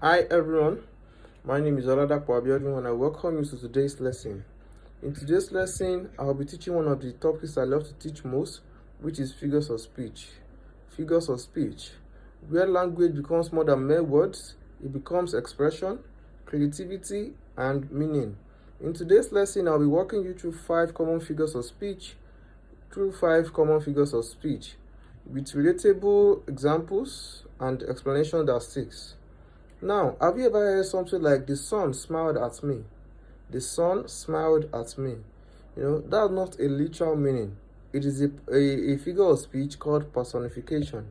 Hi everyone, my name is Oladapo Abiodun and I welcome you to today's lesson. In today's lesson, I'll be teaching one of the topics I love to teach most, which is figures of speech. Figures of speech, where language becomes more than mere words, it becomes expression, creativity, and meaning. In today's lesson, I'll be walking you through 5 common figures of speech, with relatable examples and explanation that sticks. Now, have you ever heard something like the sun smiled at me? The sun smiled at me. That's not a literal meaning. It is a figure of speech called personification.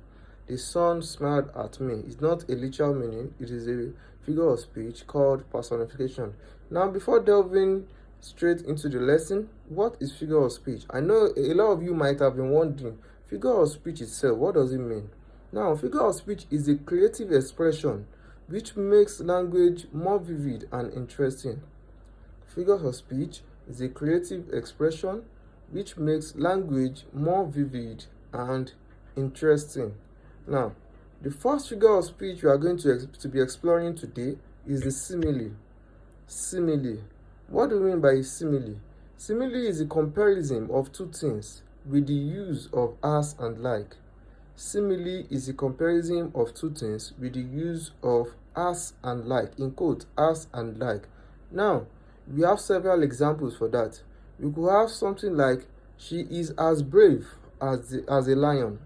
The sun smiled at me. It's not a literal meaning. It is a figure of speech called personification. Now, before delving straight into the lesson, what is figure of speech? I know a lot of you might have been wondering, figure of speech itself, what does it mean? Now, figure of speech is a creative expression which makes language more vivid and interesting. Figures of speech is a creative expression which makes language more vivid and interesting. Now, the first figure of speech we are going to be exploring today is the simile. Simile. What do we mean by simile? Simile is a comparison of two things with the use of as and like. Simile is a comparison of two things with the use of as and like, in quote, as and like. Now, we have several examples for that. We could have something like, she is as brave as a lion.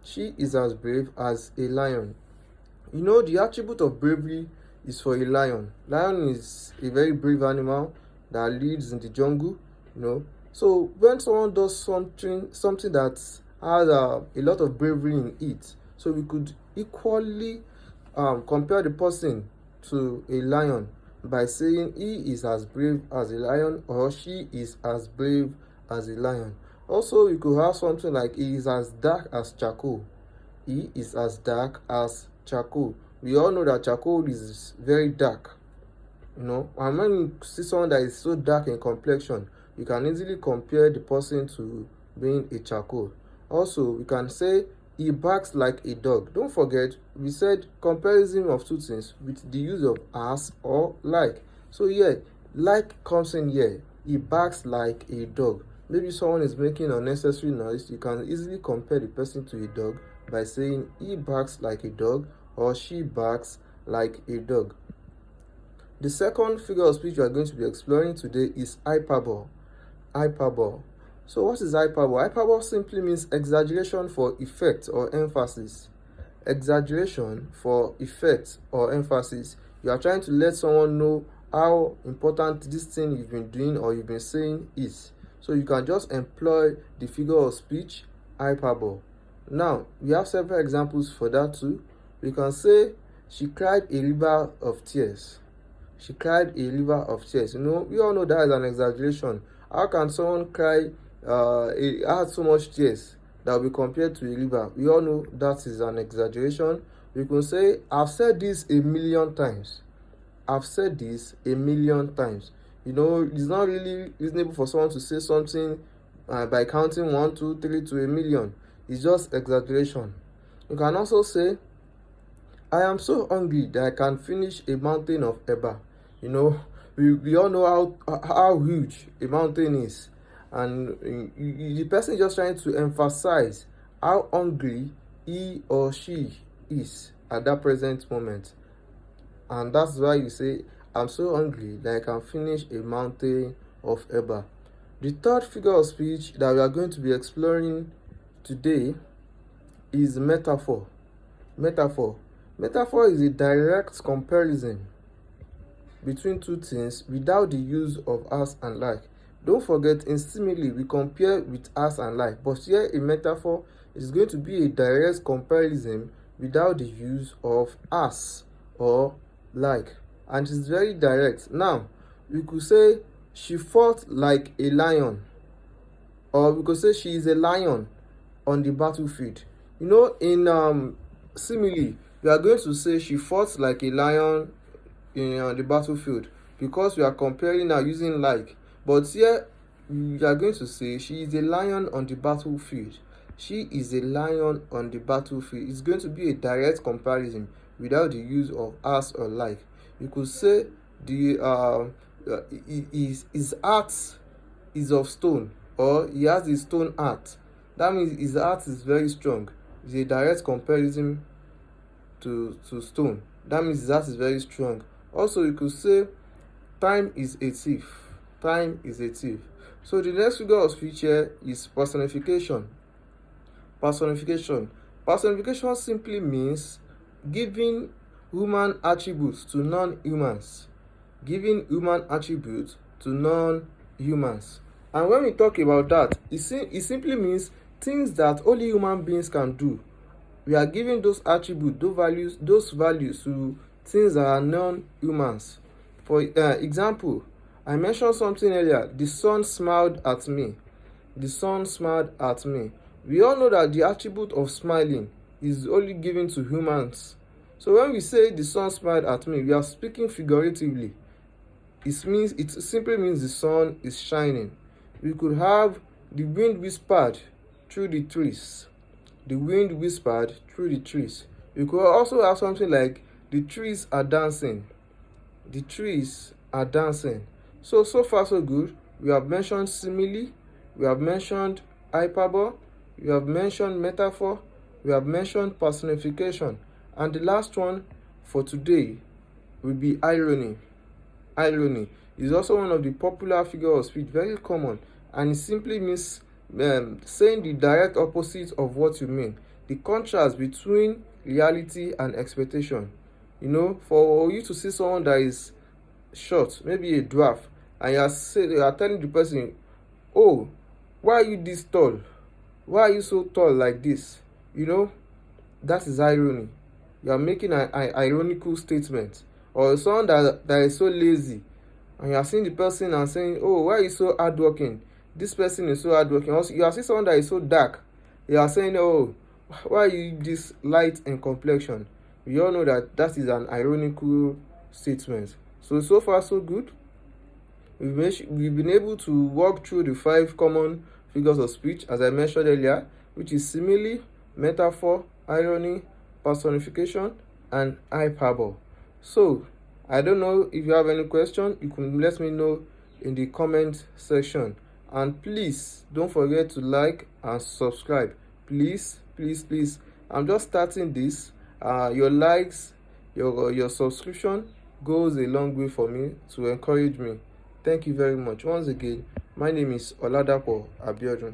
She is as brave as a lion. The attribute of bravery is for a lion. Lion is a very brave animal that lives in the jungle, So when someone does something that has a lot of bravery in it, so we could equally compare the person to a lion by saying he is as brave as a lion or she is as brave as a lion. Also, we could have something like, he is as dark as charcoal. He is as dark as charcoal. We all know that charcoal is very dark, and when you see someone that is so dark in complexion, you can easily compare the person to being a charcoal. Also, we can say, he barks like a dog. Don't forget, we said comparison of two things with the use of as or like. So here, like comes in here. He barks like a dog. Maybe someone is making unnecessary noise. You can easily compare the person to a dog by saying, he barks like a dog or she barks like a dog. The second figure of speech we are going to be exploring today is hyperbole. Hyperbole. So what is hyperbole? Hyperbole simply means exaggeration for effect or emphasis. Exaggeration for effect or emphasis. You are trying to let someone know how important this thing you've been doing or you've been saying is. So you can just employ the figure of speech hyperbole. Now, we have several examples for that too. We can say, she cried a river of tears. She cried a river of tears. We all know that is an exaggeration. How can someone cry had so much tears that will be compared to a river? We all know that is an exaggeration. We can say, I've said this a million times. I've said this a million times. It's not really reasonable for someone to say something by counting 1, 2, 3 to a million. It's just exaggeration. You can also say, I am so hungry that I can finish a mountain of eba. We all know how huge a mountain is. And the person is just trying to emphasize how hungry he or she is at that present moment. And that's why you say, I'm so hungry that I can finish a mountain of eba. The third figure of speech that we are going to be exploring today is metaphor. Metaphor is a direct comparison between two things without the use of as and like. Don't forget, in simile, we compare with as and like, but here in metaphor, is going to be a direct comparison without the use of as or like, and it's very direct. Now, we could say, she fought like a lion, or we could say, she is a lion on the battlefield. In simile, we are going to say, she fought like a lion in the battlefield, because we are comparing now using like. But here we are going to say, she is a lion on the battlefield. She is a lion on the battlefield. It's going to be a direct comparison without the use of as or like. You could say his art is of stone, or he has a stone art. That means his art is very strong. It's a direct comparison to stone. That means his art is very strong. Also, you could say time is a thief. Time is a thief. So the next figure of speech here is personification. Personification. Personification simply means giving human attributes to non-humans. Giving human attributes to non-humans. And when we talk about that, it simply means things that only human beings can do. We are giving those attributes, those values to things that are non-humans. For example, I mentioned something earlier. The sun smiled at me. The sun smiled at me. We all know that the attribute of smiling is only given to humans. So when we say the sun smiled at me, we are speaking figuratively. It simply means the sun is shining. We could have the wind whispered through the trees. The wind whispered through the trees. We could also have something like the trees are dancing. The trees are dancing. So far so good. We have mentioned simile, we have mentioned hyperbole, we have mentioned metaphor, we have mentioned personification, and the last one for today will be irony. Irony is also one of the popular figures of speech, very common, and it simply means saying the direct opposite of what you mean. The contrast between reality and expectation. For you to see someone that is short, maybe a dwarf, and you are telling the person, oh, why are you this tall? Why are you so tall like this? That is irony. You are making an ironical statement. Or someone that is so lazy, and you are seeing the person and saying, oh, why are you so hardworking? This person is so hardworking. Also, you are seeing someone that is so dark. You are saying, oh, why are you this light in complexion? We all know that is an ironical statement. So far so good. We've been able to walk through the 5 common figures of speech, as I mentioned earlier, which is simile, metaphor, irony, personification, and hyperbole. So I don't know if you have any question. You can let me know in the comment section, and please don't forget to like and subscribe. Please. I'm just starting this. Your likes, your subscription goes a long way for me to encourage me. Thank you very much. Once again, my name is Oladapo Abiodun.